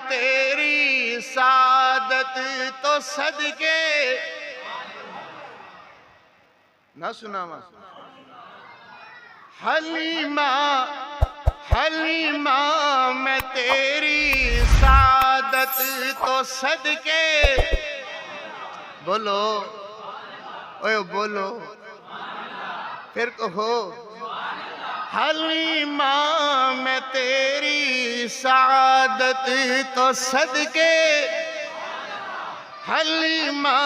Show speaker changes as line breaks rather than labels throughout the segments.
तेरी सादत तो सदके ना सुनावा। हलीमा हलीमा मैं तेरी सादत तो सदके, बोलो ओए बोलो फिर कहो। हलीमा मैं तेरी सादत तो सदके, हलीमा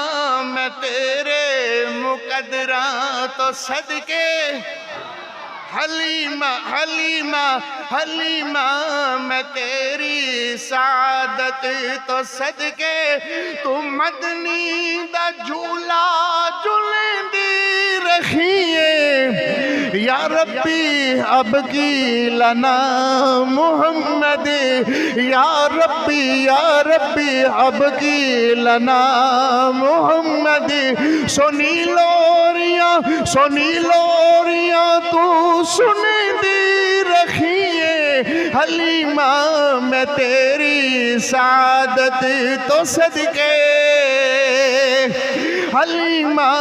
मैं तेरे मुकद्दरा तो सदके, हलीमा हलीमा हलीमा मैं तेरी सादत तो सदके, तू मदनी दा झूला झूलेंदी रखिए या रब्बी अब की लना मुहम्मद, या रब्बी अब की लना मुहम्मद। सुनी लोरियां तू सुने दी रखिए, हलीमा मैं तेरी सादत तो सदके, हलीमा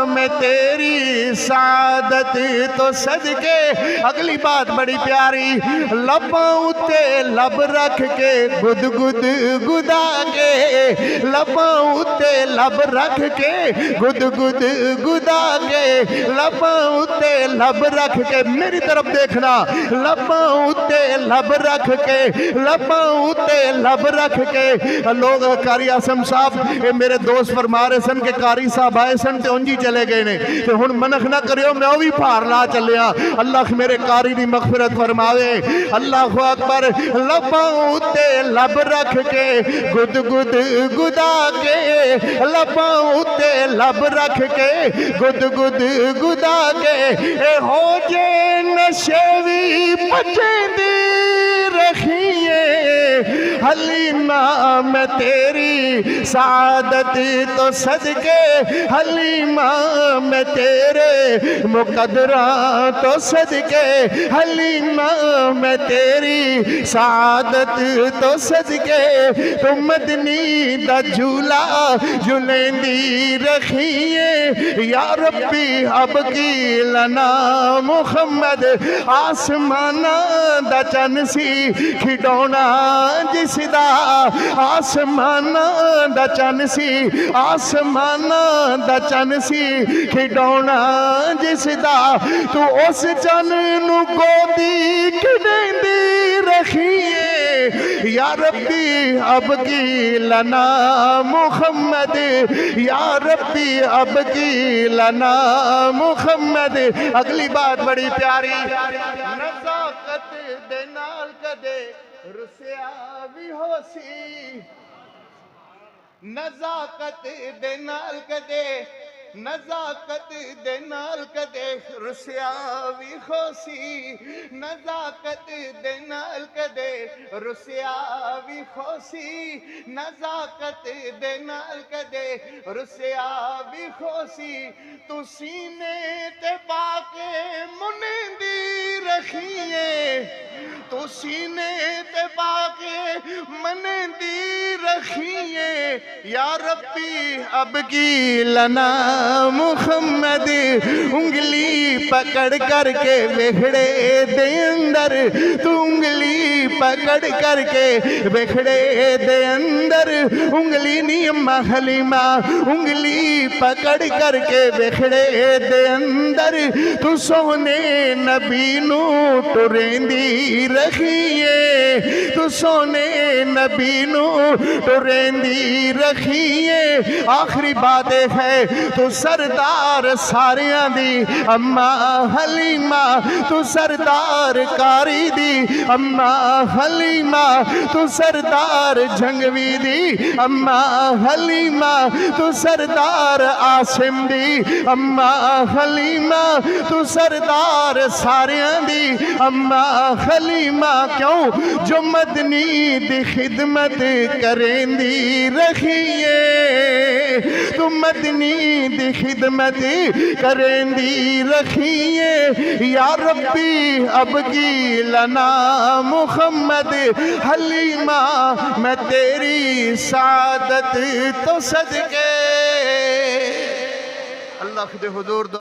मैं तेरी सादत तो सदके। अगली बात बड़ी प्यारी, लबां उत्ते लब रख के गुद गुद गुदा के, लबां उत्ते लब रख के गुद गुद गुदा के, लबां उत्ते लब रख के, मेरी तरफ देखना, लबां उत्ते लब रख के, लबां उत्ते लब रख के। लोग कारी आसम साहब मेरे दोस्त फरमा रहे सन के कारी साहब आए सन ते उंजी चले गए ने, ते हुण मनख ना करियो मैं भी भार ला चलिया। अल्लाह मेरे कारी दी मगफिरत फरमावे। अल्लाहु अकबर। लबां उत्ते लब रख के गुद गुद गुदा के, लबां उत्ते लब रख के गुद गुद गुदा के, ए हो जे नशे भी बचेंदी रखिए, हलीमा मैं तेरी सादत तो सदके, हलीमा मैं तेरे मुकद्दरा तो सदके, हलीमा मैं तेरी सादत तो सदके, तुम मदनी दा झूला झूलेंदी रखिए या रब्बी अब की लना मुहम्मद। आसमाना दा चन सी खिडौना जिसदा, आसमाना दा चन सी, आसमाना दा चन सी खिडौना जिसदा, तू उस चन नू गोदी खिडेंदी रखिए या रब्बी अब की लना मुहम्मद, या रब्बी अब की लना मुहम्मद। अगली बात बड़ी प्यारी, नज़ाकत दे नाल कदे रुसिया भी होसी, नज़ाकत दे नाल कदे, नज़ाकत दे नाल कदे रुसिया भी होसी, नज़ाकत दे नाल कदे रुसिया भी होसी, नज़ाकत दे नाल कदे रुसिया भी होसी, तू सीने ते पाके मुनेंदी रखिए, तू सीने ते पाके मनेंदी रखिए या रब्बी अब की लना मुहम्मद। उंगली पकड़ करके वेखड़े दे अंदर, तू उंगली पकड़ करके वेखड़े दे अंदर, उंगली नी अम्मा हलीमा, उंगली पकड़ करके वेखड़े दे अंदर, तू सोने नबी नू टुरेंदी रखिए, तू सोने नबी नू टुरेंदी रखिए। आखिरी बात है, तू सरदार सारियां दी अम्मा हलीमा, तू सरदार कारी दी अम्मा हलीमा, तू सरदार जंगवी दी अम्मा हलीमा, तू सरदार आसिम दी अम्मा हलीमा, तू सरदार सारियां दी अम्मा हलीमा। क्यों? जो मदनी दी खिदमत करेंदी रखिए, तू मदनी दी खिदमत करेंदी रखिए या रब्बी अब की लना मुहम्मद। मोहम्मद हलीमा मैं तेरी सादत तो सदके अल्लाह खुदे हुजूर